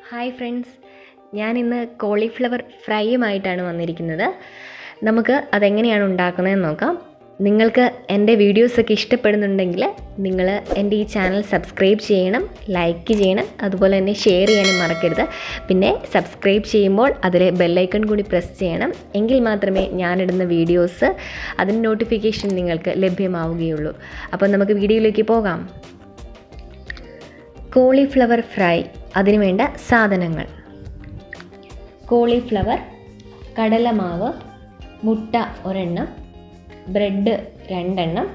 Hi friends, ഞാനിന്ന് cauliflower ഫ്രൈയുമായിട്ടാണ് വന്നിരിക്കുന്നത്. നമുക്ക് അതെങ്ങനെയാണ് ഉണ്ടാക്കുന്നതെന്ന് നോക്കാം. നിങ്ങൾക്ക് എൻ്റെ വീഡിയോസൊക്കെ ഇഷ്ടപ്പെടുന്നുണ്ടെങ്കിൽ നിങ്ങൾ എൻ്റെ ഈ ചാനൽ സബ്സ്ക്രൈബ് ചെയ്യണം, ലൈക്ക് ചെയ്യണം, അതുപോലെ തന്നെ ഷെയർ ചെയ്യാനും മറക്കരുത്. പിന്നെ സബ്സ്ക്രൈബ് ചെയ്യുമ്പോൾ അതിലെ ബെല്ലൈക്കൺ കൂടി പ്രസ് ചെയ്യണം. എങ്കിൽ മാത്രമേ ഞാനിടുന്ന വീഡിയോസ് അതിൻ്റെ നോട്ടിഫിക്കേഷൻ നിങ്ങൾക്ക് ലഭ്യമാവുകയുള്ളൂ. അപ്പോൾ നമുക്ക് വീഡിയോയിലേക്ക് പോകാം. കോളിഫ്ലവർ ഫ്രൈ, അതിനു വേണ്ട സാധനങ്ങൾ: കോളിഫ്ലവർ, കടലമാവ്, മുട്ട ഒരെണ്ണം, ബ്രെഡ് 2 എണ്ണം,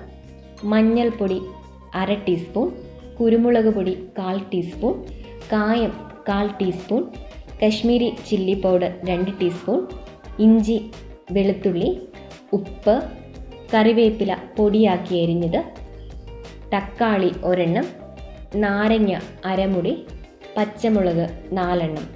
മഞ്ഞൾപ്പൊടി 1/2 ടീസ്പൂൺ, കുരുമുളക് പൊടി 1/4 ടീസ്പൂൺ, കായം 1/4 teaspoon, Kashmiri chilli powder 2 teaspoon, ഇഞ്ചി, വെളുത്തുള്ളി, ഉപ്പ്, കറിവേപ്പില പൊടിയാക്കി അരിഞ്ഞത്, തക്കാളി ഒരെണ്ണം, നാരങ്ങ അരമുറി, പച്ചമുളക് 4 എണ്ണം.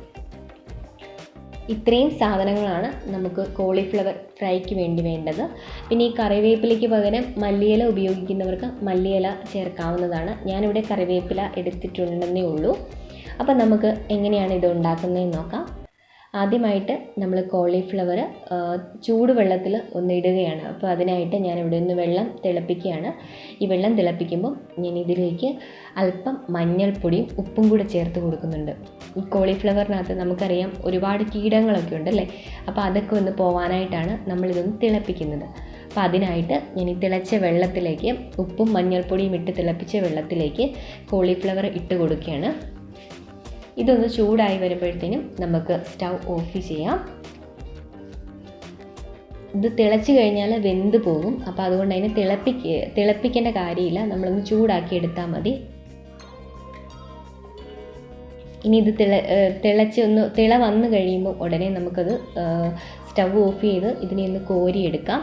ഇത്രയും സാധനങ്ങളാണ് നമുക്ക് കോളിഫ്ലവർ ഫ്രൈക്ക് വേണ്ടി വേണ്ടത്. പിന്നെ ഈ കറിവേപ്പിലയ്ക്ക് പകരം മല്ലിയില ഉപയോഗിക്കുന്നവർക്ക് മല്ലിയില ചേർക്കാവുന്നതാണ്. ഞാനിവിടെ കറിവേപ്പില എടുത്തിട്ടുണ്ടെന്നേ ഉള്ളൂ. അപ്പം നമുക്ക് എങ്ങനെയാണ് ഇത് ഉണ്ടാക്കുന്നതെന്ന് നോക്കാം. ആദ്യമായിട്ട് നമ്മൾ കോളിഫ്ലവർ ചൂടുവെള്ളത്തിൽ ഒന്ന് ഇടുകയാണ്. അപ്പോൾ അതിനായിട്ട് ഞാനിവിടെ ഒന്ന് വെള്ളം തിളപ്പിക്കുകയാണ്. ഈ വെള്ളം തിളപ്പിക്കുമ്പം ഞാൻ ഇതിലേക്ക് അല്പം മഞ്ഞൾപ്പൊടിയും ഉപ്പും കൂടെ ചേർത്ത് കൊടുക്കുന്നുണ്ട്. ഈ കോളിഫ്ലവറിനകത്ത് നമുക്കറിയാം ഒരുപാട് കീടങ്ങളൊക്കെ ഉണ്ടല്ലേ, അപ്പോൾ അതൊക്കെ ഒന്ന് പോകാനായിട്ടാണ് നമ്മളിതൊന്ന് തിളപ്പിക്കുന്നത്. അപ്പോൾ അതിനായിട്ട് ഞാൻ ഈ തിളച്ച വെള്ളത്തിലേക്ക് ഉപ്പും മഞ്ഞൾപ്പൊടിയും ഇട്ട് തിളപ്പിച്ച വെള്ളത്തിലേക്ക് കോളിഫ്ലവർ ഇട്ട് കൊടുക്കുകയാണ്. ഇതൊന്ന് ചൂടായി വരുമ്പോഴത്തേനും നമുക്ക് സ്റ്റൗ ഓഫ് ചെയ്യാം. ഇത് തിളച്ച് കഴിഞ്ഞാൽ വെന്ത് പോകും. അപ്പോൾ അതുകൊണ്ട് അതിനെ തിളപ്പിക്കേണ്ട കാര്യമില്ല, നമ്മളൊന്ന് ചൂടാക്കി എടുത്താൽ മതി. ഇനി ഇത് തിള വന്നു കഴിയുമ്പോൾ ഉടനെ നമുക്കത് സ്റ്റൗ ഓഫ് ചെയ്ത് ഇതിനെ ഒന്ന് കോരിയെടുക്കാം.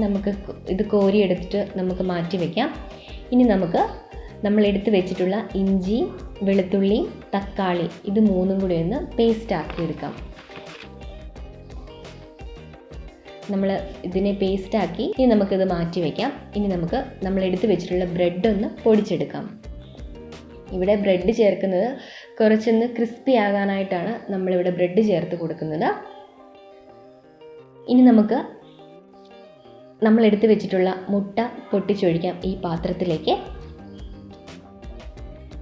നമുക്ക് ഇത് കോരിയെടുത്തിട്ട് നമുക്ക് മാറ്റി വയ്ക്കാം. ഇനി നമുക്ക് നമ്മൾ എടുത്ത് വെച്ചിട്ടുള്ള ഇഞ്ചി, വെളുത്തുള്ളി, തക്കാളി ഇത് 3ഉം കൂടി ഒന്ന് പേസ്റ്റ് ആക്കിയെടുക്കാം. നമ്മൾ ഇതിനെ പേസ്റ്റാക്കി ഇനി നമുക്കിത് മാറ്റി വയ്ക്കാം. ഇനി നമുക്ക് നമ്മൾ എടുത്ത് വെച്ചിട്ടുള്ള ബ്രെഡ് ഒന്ന് പൊടിച്ചെടുക്കാം. ഇവിടെ ബ്രെഡ് ചേർക്കുന്നത് കുറച്ചൊന്ന് ക്രിസ്പി ആകാനായിട്ടാണ് നമ്മളിവിടെ ബ്രെഡ് ചേർത്ത് കൊടുക്കുന്നത്. ഇനി നമുക്ക് നമ്മൾ എടുത്ത് വെച്ചിട്ടുള്ള മുട്ട പൊട്ടിച്ചൊഴിക്കാം ഈ പാത്രത്തിലേക്ക്.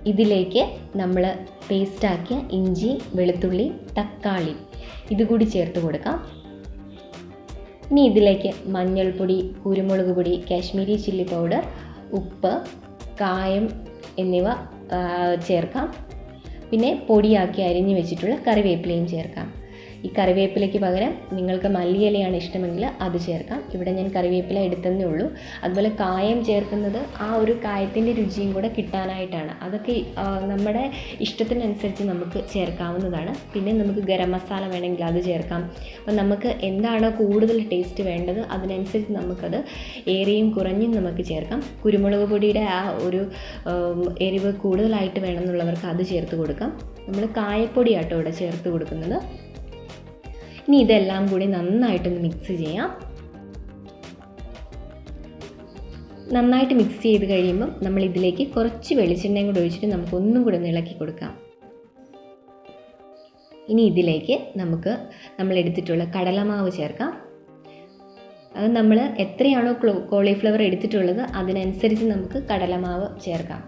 ഇതിലേക്ക് നമ്മൾ പേസ്റ്റാക്കിയ ഇഞ്ചി, വെളുത്തുള്ളി, തക്കാളി ഇതുകൂടി ചേർത്ത് കൊടുക്കാം. ഇനി ഇതിലേക്ക് മഞ്ഞൾപ്പൊടി, കുരുമുളക് പൊടി, കാശ്മീരി ചില്ലി പൗഡർ, ഉപ്പ്, കായം എന്നിവ ചേർക്കാം. പിന്നെ പൊടിയാക്കി അരിഞ്ഞു വെച്ചിട്ടുള്ള കറിവേപ്പിലയും ചേർക്കാം. ഈ കറിവേപ്പിലയ്ക്ക് പകരം നിങ്ങൾക്ക് മല്ലിയിലയാണ് ഇഷ്ടമെങ്കിൽ അത് ചേർക്കാം. ഇവിടെ ഞാൻ കറിവേപ്പില എടുത്തതേ ഉള്ളൂ. അതുപോലെ കായം ചേർക്കുന്നത് ആ ഒരു കായത്തിൻ്റെ രുചിയും കൂടെ കിട്ടാനായിട്ടാണ്. അതൊക്കെ നമ്മുടെ ഇഷ്ടത്തിനനുസരിച്ച് നമുക്ക് ചേർക്കാവുന്നതാണ്. പിന്നെ നമുക്ക് ഗരം മസാല വേണമെങ്കിൽ അത് ചേർക്കാം. അപ്പം നമുക്ക് എന്താണോ കൂടുതൽ ടേസ്റ്റ് വേണ്ടത് അതിനനുസരിച്ച് നമുക്കത് ഏറിയും കുറഞ്ഞും നമുക്ക് ചേർക്കാം. കുരുമുളക് പൊടിയുടെ ആ ഒരു എരിവ് കൂടുതലായിട്ട് വേണമെന്നുള്ളവർക്ക് അത് ചേർത്ത് കൊടുക്കാം. നമ്മൾ കായപ്പൊടിയാട്ടോ ഇവിടെ ചേർത്ത് കൊടുക്കുന്നത്. ഇനി ഇതെല്ലാം കൂടി നന്നായിട്ടൊന്ന് മിക്സ് ചെയ്യാം. നന്നായിട്ട് മിക്സ് ചെയ്ത് കഴിയുമ്പം നമ്മൾ ഇതിലേക്ക് കുറച്ച് വെളിച്ചെണ്ണയും കൂടി ഒഴിച്ചിട്ട് നമുക്കൊന്നും കൂടി ഒന്ന് ഇളക്കി കൊടുക്കാം. ഇനി ഇതിലേക്ക് നമ്മൾ എടുത്തിട്ടുള്ള കടലമാവ് ചേർക്കാം. അത് നമ്മൾ എത്രയാണോ കോളിഫ്ലവർ എടുത്തിട്ടുള്ളത് അതിനനുസരിച്ച് നമുക്ക് കടലമാവ് ചേർക്കാം.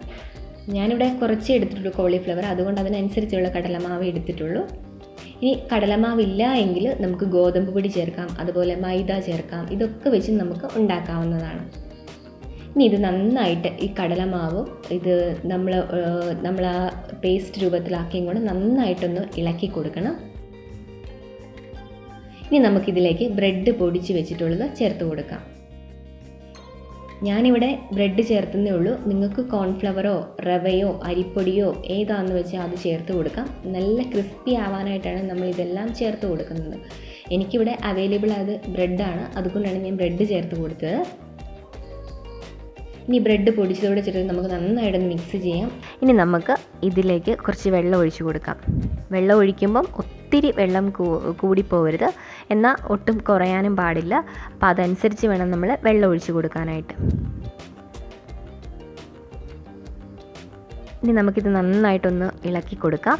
ഞാനിവിടെ കുറച്ച് എടുത്തിട്ടുള്ളൂ കോളിഫ്ലവർ, അതുകൊണ്ട് അതിനനുസരിച്ചുള്ള കടലമാവ് എടുത്തിട്ടുള്ളൂ. ഇനി കടലമാവില്ല എങ്കിൽ നമുക്ക് ഗോതമ്പ് പൊടി ചേർക്കാം, അതുപോലെ മൈദ ചേർക്കാം. ഇതൊക്കെ വെച്ച് നമുക്ക് ഉണ്ടാക്കാവുന്നതാണ്. ഇനി ഇത് നന്നായിട്ട് ഈ കടലമാവും ഇത് നമ്മൾ ആ പേസ്റ്റ് രൂപത്തിലാക്കിയും കൂടെ നന്നായിട്ടൊന്ന് ഇളക്കി കൊടുക്കണം. ഇനി നമുക്കിതിലേക്ക് ബ്രെഡ് പൊടിച്ച് വെച്ചിട്ടുള്ളത് ചേർത്ത് കൊടുക്കാം. ഞാനിവിടെ ബ്രെഡ് ചേർത്തുന്നേ ഉള്ളൂ. നിങ്ങൾക്ക് കോൺഫ്ലവറോ റവയോ അരിപ്പൊടിയോ ഏതാണെന്ന് വെച്ചാൽ അത് ചേർത്ത് കൊടുക്കാം. നല്ല ക്രിസ്പി ആവാനായിട്ടാണ് നമ്മൾ ഇതെല്ലാം ചേർത്ത് കൊടുക്കുന്നത്. എനിക്കിവിടെ അവൈലബിൾ ആയത് ബ്രെഡാണ്, അതുകൊണ്ടാണ് ഞാൻ ബ്രെഡ് ചേർത്ത് കൊടുത്തത്. ഇനി ബ്രെഡ് പൊടിച്ചതോടെ ചേർത്ത് നമുക്ക് നന്നായിട്ടൊന്ന് മിക്സ് ചെയ്യാം. ഇനി നമുക്ക് ഇതിലേക്ക് കുറച്ച് വെള്ളം ഒഴിച്ച് കൊടുക്കാം. വെള്ളം ഒഴിക്കുമ്പം ഒത്തിരി വെള്ളം കൂടിപ്പോവരുത്, എന്നാൽ ഒട്ടും കുറയാനും പാടില്ല. അപ്പോൾ അതനുസരിച്ച് വേണം നമ്മൾ വെള്ളം ഒഴിച്ച് കൊടുക്കാനായിട്ട്. ഇനി നമുക്കിത് നന്നായിട്ടൊന്ന് ഇളക്കി കൊടുക്കാം.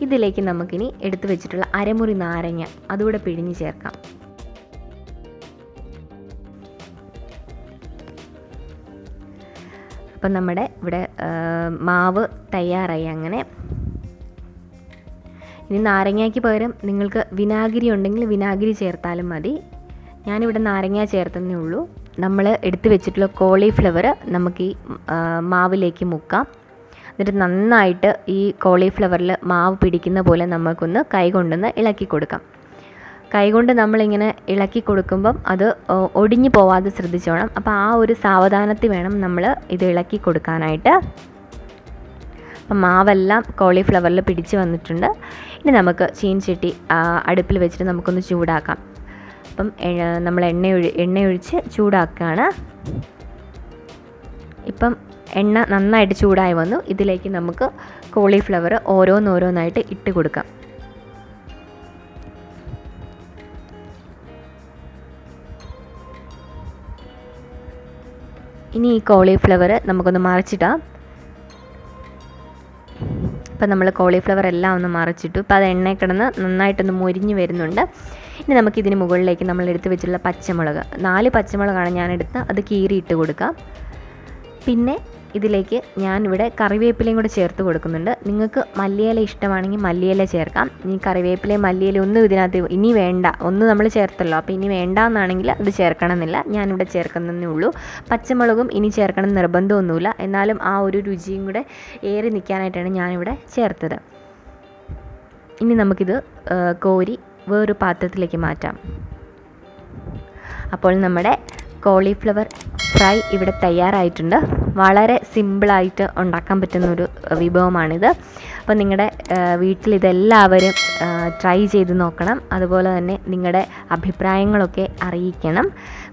ഇതിലേക്ക് നമുക്കിനി എടുത്തു വെച്ചിട്ടുള്ള അരമുറി നാരങ്ങ അതുകൂടെ പിഴിഞ്ഞ് ചേർക്കാം. അപ്പം നമ്മുടെ ഇവിടെ മാവ് തയ്യാറായി. അങ്ങനെ ഇനി നാരങ്ങയ്ക്ക് പകരം നിങ്ങൾക്ക് വിനാഗിരി ഉണ്ടെങ്കിൽ വിനാഗിരി ചേർത്താലും മതി. ഞാനിവിടെ നാരങ്ങ ചേർത്തന്നേ ഉള്ളൂ. നമ്മൾ എടുത്തു വെച്ചിട്ടുള്ള കോളിഫ്ലവർ നമുക്ക് ഈ മാവിലേക്ക് മുക്കാം. എന്നിട്ട് നന്നായിട്ട് ഈ കോളിഫ്ലവറിൽ മാവ് പിടിക്കുന്ന പോലെ നമുക്കൊന്ന് കൈകൊണ്ടൊന്ന് ഇളക്കി കൊടുക്കാം. കൈകൊണ്ട് നമ്മളിങ്ങനെ ഇളക്കി കൊടുക്കുമ്പം അത് ഒടിഞ്ഞു പോവാതെ ശ്രദ്ധിച്ചോണം. അപ്പോൾ ആ ഒരു സാവധാനത്തിൽ വേണം നമ്മൾ ഇത് ഇളക്കി കൊടുക്കാനായിട്ട്. അപ്പം മാവെല്ലാം കോളിഫ്ലവറിൽ പിടിച്ച് വന്നിട്ടുണ്ട്. ഇനി നമുക്ക് ചീൻചട്ടി അടുപ്പിൽ വെച്ചിട്ട് നമുക്കൊന്ന് ചൂടാക്കാം. അപ്പം നമ്മൾ എണ്ണയൊഴിച്ച് ചൂടാക്കുകയാണ്. ഇപ്പം എണ്ണ നന്നായിട്ട് ചൂടായി വന്നു. ഇതിലേക്ക് നമുക്ക് കോളിഫ്ലവർ ഓരോന്നോരോന്നായിട്ട് ഇട്ട് കൊടുക്കാം. ഇനി ഈ കോളിഫ്ലവർ നമുക്കൊന്ന് മറിച്ചിടാം. ഇപ്പം നമ്മൾ കോളിഫ്ലവർ എല്ലാം ഒന്ന് മറിച്ചിട്ടു. ഇപ്പോൾ അത് എണ്ണയിൽ കിടന്ന് നന്നായിട്ടൊന്ന് മൊരിഞ്ഞ് വരുന്നുണ്ട്. ഇനി നമുക്കിതിന് മുകളിലേക്ക് നമ്മൾ എടുത്ത് വെച്ചിട്ടുള്ള പച്ചമുളക്, 4 പച്ചമുളകാണ് ഞാനെടുത്ത്, അത് കീറിയിട്ട് കൊടുക്കാം. പിന്നെ ഇതിലേക്ക് ഞാനിവിടെ കറിവേപ്പിലയും കൂടെ ചേർത്ത് കൊടുക്കുന്നുണ്ട്. നിങ്ങൾക്ക് മല്ലിയില ഇഷ്ടമാണെങ്കിൽ മല്ലിയില ചേർക്കാം. ഇനി കറിവേപ്പിലയും മല്ലിയില ഒന്നും ഇതിനകത്ത് ഇനി വേണ്ട, ഒന്ന് നമ്മൾ ചേർത്തല്ലോ, അപ്പോൾ ഇനി വേണ്ടാന്നാണെങ്കിൽ അത് ചേർക്കണമെന്നില്ല. ഞാനിവിടെ ചേർക്കുന്നതേ ഉള്ളൂ. പച്ചമുളകും ഇനി ചേർക്കണം നിർബന്ധമൊന്നുമില്ല. എന്നാലും ആ ഒരു രുചിയും കൂടെ ഏറി നിൽക്കാനായിട്ടാണ് ഞാനിവിടെ ചേർത്തത്. ഇനി നമുക്കിത് കോരി വേറൊരു പാത്രത്തിലേക്ക് മാറ്റാം. അപ്പോൾ നമ്മുടെ കോളിഫ്ലവർ ഫ്രൈ ഇവിടെ തയ്യാറായിട്ടുണ്ട്. വളരെ സിമ്പിളായിട്ട് ഉണ്ടാക്കാൻ പറ്റുന്നൊരു വിഭവമാണിത്. അപ്പോൾ നിങ്ങളുടെ വീട്ടിലിതെല്ലാവരും ട്രൈ ചെയ്ത് നോക്കണം. അതുപോലെ തന്നെ നിങ്ങളുടെ അഭിപ്രായങ്ങളൊക്കെ അറിയിക്കണം.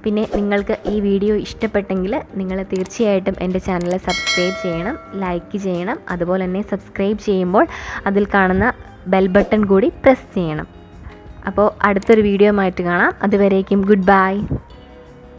പിന്നെ നിങ്ങൾക്ക് ഈ വീഡിയോ ഇഷ്ടപ്പെട്ടെങ്കിൽ നിങ്ങൾ തീർച്ചയായിട്ടും എൻ്റെ ചാനൽ സബ്സ്ക്രൈബ് ചെയ്യണം, ലൈക്ക് ചെയ്യണം. അതുപോലെ തന്നെ സബ്സ്ക്രൈബ് ചെയ്യുമ്പോൾ അതിൽ കാണുന്ന ബെൽ ബട്ടൺ കൂടി പ്രസ് ചെയ്യണം. അപ്പോൾ അടുത്തൊരു വീഡിയോ ആയിട്ട് കാണാം. അതുവരേക്കും ഗുഡ് ബൈ.